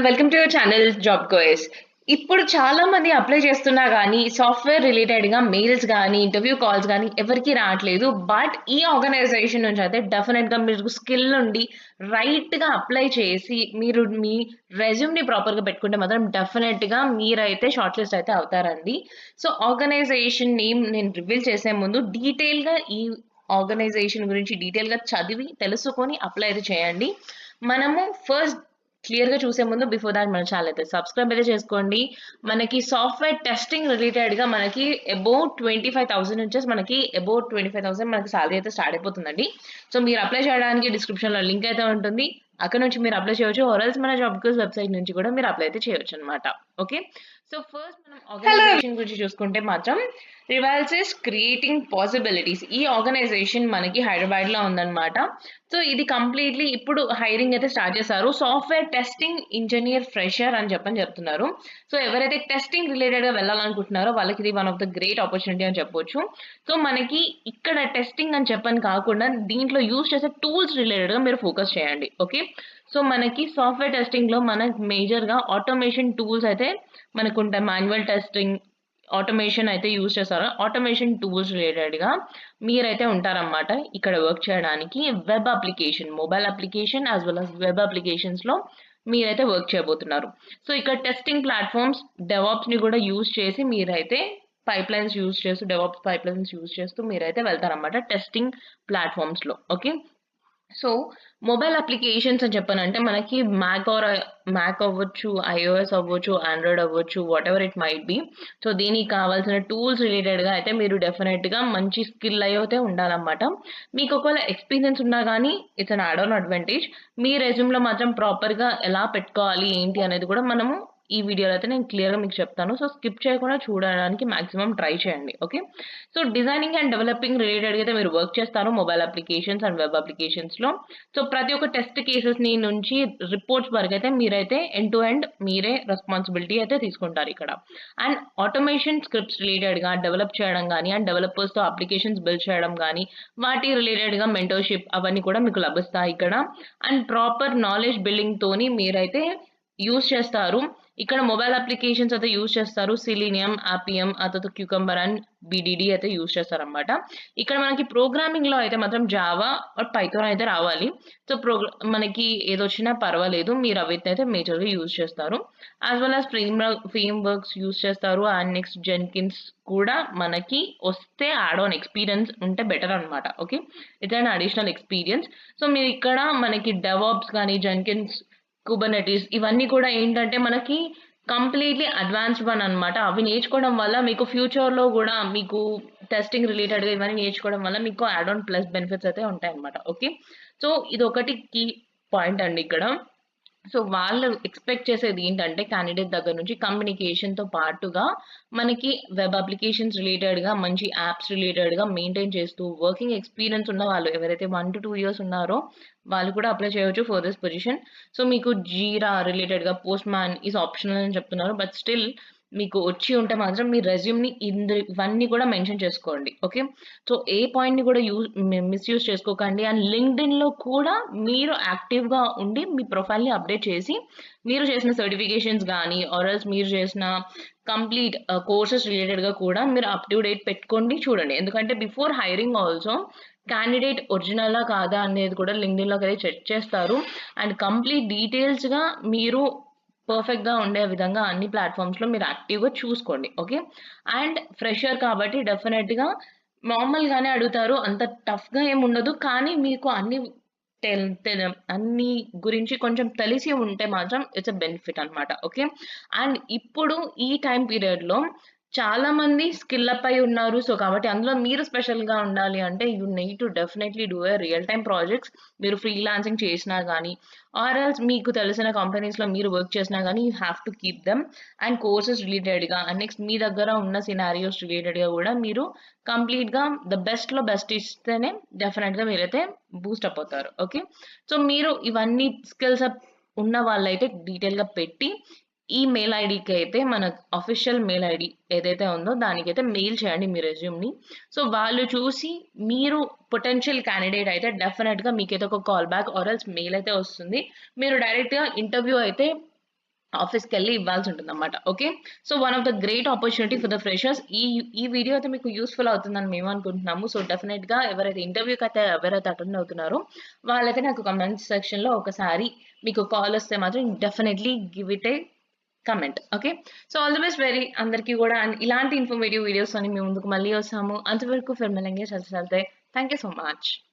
everyone, welcome to your channel Job Quiz. ఇప్పుడు చాలా మంది అప్లై చేస్తున్నా కానీ సాఫ్ట్వేర్ రిలేటెడ్ గా మెయిల్స్ కానీ ఇంటర్వ్యూ కాల్స్ కానీ ఎవరికి రావట్లేదు. బట్ ఈ ఆర్గనైజేషన్ నుంచి అయితే డెఫినెట్ గా మీరు స్కిల్ నుండి రైట్ గా అప్లై చేసి మీరు మీ రెజ్యూమ్ ని ప్రాపర్ గా పెట్టుకుంటే మాత్రం డెఫినెట్ గా మీరైతే షార్ట్ లిస్ట్ అయితే అవుతారండి. సో ఆర్గనైజేషన్ నేమ్ నేను రివీల్ చేసే ముందు డీటెయిల్ గా ఈ ఆర్గనైజేషన్ గురించి డీటెయిల్ గా చదివి తెలుసుకొని అప్లై అయితే చేయండి. మనము ఫస్ట్ క్లియర్ గా చూసే ముందు బిఫోర్ దాట్ మన ఛానల్ అయితే సబ్స్క్రైబ్ అయితే చేసుకోండి. మనకి సాఫ్ట్వేర్ టెస్టింగ్ రిలేటెడ్ గా మనకి అబౌట్ 25,000 నుంచి మనకి అబౌట్ 25,000 మనకి సాలరీ అయితే స్టార్ట్ అయిపోతుందండి. సో మీరు అప్లై చేయడానికి డిస్క్రిప్షన్ లో లింక్ అయితే ఉంటుంది. అక్కడ నుంచి మీరు అప్లై చేయొచ్చు, ఆర్ఎల్స్ మన జాబ్ కోర్స్ వెబ్సైట్ నుంచి కూడా మీరు అప్లై అయితే చేయొచ్చు అనమాట. ఓకే, సో ఫస్ట్ మనం ఆర్గనైజేషన్ గురించి చూసుకుంటే మాత్రం రివాల్సిస్ క్రియేటింగ్ పాసిబిలిటీస్. ఈ ఆర్గనైజేషన్ మనకి హైదరాబాద్ లో ఉందన్నమాట. సో ఇది కంప్లీట్లీ ఇప్పుడు హైరింగ్ అయితే స్టార్ట్ చేశారు. సాఫ్ట్వేర్ టెస్టింగ్ ఇంజనీర్ ఫ్రెషర్ అని చెప్తున్నారు. సో ఎవరైతే టెస్టింగ్ రిలేటెడ్ గా వెళ్ళాలనుకుంటున్నారో వాళ్ళకి ఇది one of the great opportunity అని చెప్పొచ్చు. సో మనకి ఇక్కడ టెస్టింగ్ అని చెప్పని కాకుండా దీంట్లో యూజ్ చేసే టూల్స్ రిలేటెడ్ గా మీరు ఫోకస్ చేయండి. ఓకే, సో మనకి సాఫ్ట్వేర్ టెస్టింగ్ లో మన మేజర్ గా ఆటోమేషన్ టూల్స్ అయితే మనకు ఉంటాయి. మాన్యువల్ టెస్టింగ్ ఆటోమేషన్ అయితే యూజ్ చేస్తారో ఆటోమేషన్ టూల్స్ రిలేటెడ్ గా మీరైతే ఉంటారన్నమాట ఇక్కడ వర్క్ చేయడానికి. Web application, mobile application as well as web applications లో మీరైతే వర్క్ చేయబోతున్నారు. సో ఇక్కడ టెస్టింగ్ ప్లాట్ఫామ్స్ డెవాప్స్ ని కూడా యూజ్ చేసి మీరైతే పైప్ లైన్స్ యూజ్ చేస్తూ డెవాప్స్ పైప్ లైన్స్ యూజ్ చేస్తూ మీరైతే వెళ్తారన్నమాట టెస్టింగ్ ప్లాట్ఫామ్స్ లో. ఓకే, సో మొబైల్ అప్లికేషన్స్ అని చెప్పానంటే మనకి మ్యాక్ అవ్వచ్చు, ఐఓఎస్ అవ్వచ్చు, ఆండ్రాయిడ్ అవ్వచ్చు, what ever it might be. So దీనికి కావాల్సిన టూల్స్ రిలేటెడ్ గా అయితే మీరు డెఫినెట్ గా మంచి స్కిల్ అయితే ఉండాలన్నమాట. మీకు ఒకవేళ ఎక్స్పీరియన్స్ ఉన్నా కానీ it's an add on advantage. Me resume లో మాత్రం ప్రాపర్ గా ఎలా పెట్టుకోవాలి ఏంటి అనేది కూడా మనము ఈ వీడియోలో అయితే నేను క్లియర్ గా మీకు చెప్తాను. సో స్కిప్ చేయకుండా చూడడానికి మాక్సిమం ట్రై చేయండి. Okay, so designing and developing related అయితే మీరు వర్క్ చేస్తారు mobile applications and web applications లో. సో ప్రతి ఒక్క టెస్ట్ కేసెస్ ని నుంచి రిపోర్ట్స్ వరకు అయితే మీరైతే ఎండ్ టు ఎండ్ మీరే రెస్పాన్సిబిలిటీ అయితే తీసుకుంటారు ఇక్కడ. అండ్ ఆటోమేషన్ స్క్రిప్ట్స్ రిలేటెడ్ గా డెవలప్ చేయడం కానీ అండ్ డెవలపర్స్ తో అప్లికేషన్స్ బిల్డ్ చేయడం కానీ వాటి రిలేటెడ్ గా మెంటర్షిప్ అవన్నీ కూడా మీకు లభిస్తాయి ఇక్కడ. అండ్ ప్రాపర్ నాలెడ్జ్ బిల్డింగ్ తోని మీరైతే యూజ్ చేస్తారు. ఇక్కడ మొబైల్ అప్లికేషన్స్ అయితే యూజ్ చేస్తారు. సిలీనియం, ఆపియం, ఆ తర్వాత క్యూకంబర్ అండ్ బిడిడి అయితే యూజ్ చేస్తారు అనమాట. ఇక్కడ మనకి ప్రోగ్రామింగ్ లో అయితే మాత్రం జావా ఆర్ పైథాన్ అయితే రావాలి. సో మనకి ఏదొచ్చినా పర్వాలేదు, మీరు అవైతే అయితే మేజర్ గా యూజ్ చేస్తారు. As well as frame works use చేస్తారు. అండ్ నెక్స్ట్ జెన్కిన్స్ కూడా మనకి వస్తే యాడ్ ఆన్ ఎక్స్పీరియన్స్ ఉంటే బెటర్ అనమాట. Okay, it's and additional experience. So మీరు ఇక్కడ మనకి డెవాప్స్ కానీ జెన్కిన్స్, కుబర్నెటిస్ ఇవన్నీ కూడా ఏంటంటే మనకి కంప్లీట్లీ అడ్వాన్స్డ్ వన్ అనమాట. అవి నేర్చుకోవడం వల్ల మీకు ఫ్యూచర్ లో కూడా మీకు టెస్టింగ్ రిలేటెడ్ గా ఇవన్నీ నేర్చుకోవడం వల్ల మీకు యాడ్ ఆన్ ప్లస్ బెనిఫిట్స్ అయితే ఉంటాయి అనమాట. ఓకే, సో ఇది ఒకటి కీ పాయింట్ అండి ఇక్కడ. సో వాళ్ళు ఎక్స్పెక్ట్ చేసేది ఏంటంటే క్యాండిడేట్ దగ్గర నుంచి కమ్యూనికేషన్ తో పాటుగా మనకి వెబ్ అప్లికేషన్స్ రిలేటెడ్ గా మంచి యాప్స్ రిలేటెడ్ గా మెయింటైన్ చేస్తూ వర్కింగ్ ఎక్స్పీరియన్స్ ఉన్న వాళ్ళు ఎవరైతే 1 to 2 years ఉన్నారో వాళ్ళు కూడా అప్లై చేయవచ్చు ఫర్ దిస్ పొజిషన్. సో మీకు జీరా రిలేటెడ్ గా పోస్ట్ మ్యాన్ ఈజ్ ఆప్షనల్ అని చెప్తున్నారు. బట్ స్టిల్ మీకు వచ్చి ఉంటే మాత్రం మీ రెజ్యూమ్ ని ఇవన్నీ కూడా మెన్షన్ చేసుకోండి. ఓకే, సో ఏ పాయింట్ ని కూడా మిస్యూజ్ చేసుకోకండి. అండ్ లింక్డ్ఇన్ లో కూడా మీరు యాక్టివ్ గా ఉండి మీ ప్రొఫైల్ ని అప్డేట్ చేసి మీరు చేసిన సర్టిఫికేషన్స్ కానీ ఆర్ఎల్స్ మీరు చేసిన కంప్లీట్ కోర్సెస్ రిలేటెడ్ గా కూడా మీరు అప్ టు డేట్ పెట్టుకోండి చూడండి. ఎందుకంటే బిఫోర్ హైరింగ్ ఆల్సో క్యాండిడేట్ ఒరిజినలా కాదా అనేది కూడా లింక్డ్ఇన్ లోకి అయితే చెక్ చేస్తారు. అండ్ కంప్లీట్ డీటెయిల్స్ గా మీరు పర్ఫెక్ట్ గా ఉండే విధంగా అన్ని ప్లాట్ఫామ్స్ లో మీరు యాక్టివ్ గా చూసుకోండి. ఓకే, అండ్ ఫ్రెషర్ కాబట్టి డెఫినెట్ గా నార్మల్ గానే అడుగుతారు, అంత టఫ్ గా ఏమి ఉండదు. కానీ మీకు అన్ని గురించి కొంచెం తెలిసి ఉంటే మాత్రం ఇట్స్ అ బెనిఫిట్ అనమాట. ఓకే, అండ్ ఇప్పుడు ఈ టైం పీరియడ్ లో చాలా మంది స్కిల్ అప్ అయి ఉన్నారు. సో కాబట్టి అందులో మీరు స్పెషల్ గా ఉండాలి అంటే you need to definitely do a real time projects. మీరు ఫ్రీలాన్సింగ్ చేసినా కానీ ఆర్ ఎల్స్ మీకు తెలిసిన కంపెనీస్ లో మీరు వర్క్ చేసినా కానీ you have to keep them. And courses related గా అండ్ నెక్స్ట్ మీ దగ్గర ఉన్న సినారియోస్ రిలేటెడ్ గా కూడా మీరు కంప్లీట్ గా ద బెస్ట్ లో బెస్ట్ ఇస్తేనే డెఫినెట్ గా మీరైతే బూస్ట్ అప్ అవుతారు. ఓకే, సో మీరు ఇవన్నీ స్కిల్స్ అప్ ఉన్న వాళ్ళైతే డీటెయిల్ గా పెట్టి ఈ మెయిల్ ఐడికి అయితే మన అఫీషియల్ మెయిల్ ఐడి ఏదైతే ఉందో దానికైతే మెయిల్ చేయండి మీ రెజ్యూమ్ ని. సో వాళ్ళు చూసి మీరు పొటెన్షియల్ క్యాండిడేట్ అయితే డెఫినెట్ గా మీకైతే ఒక call back or else mail అయితే వస్తుంది. మీరు డైరెక్ట్ గా ఇంటర్వ్యూ అయితే ఆఫీస్కి వెళ్ళి ఇవ్వాల్సి ఉంటుంది అనమాట. Okay, so one of the great opportunity for the freshers. ఈ వీడియో అయితే మీకు యూస్ఫుల్ అవుతుందని మేము అనుకుంటున్నాము. సో డెఫినెట్గా ఎవరైతే ఇంటర్వ్యూకి అయితే ఎవరైతే అటెండ్ అవుతున్నారో వాళ్ళైతే నాకు కమెంట్ సెక్షన్లో ఒకసారి మీకు కాల్ వస్తే మాత్రం definitely give it A comment. Okay, so all the best very అందరికీ కూడా. అండ్ ఇలాంటి ఇన్ఫర్మేటివ్ వీడియోస్ అని మేము ముందుకు మళ్ళీ వస్తాము. అంతవరకు Phir మిలేంగే, చల్తే thank you so much.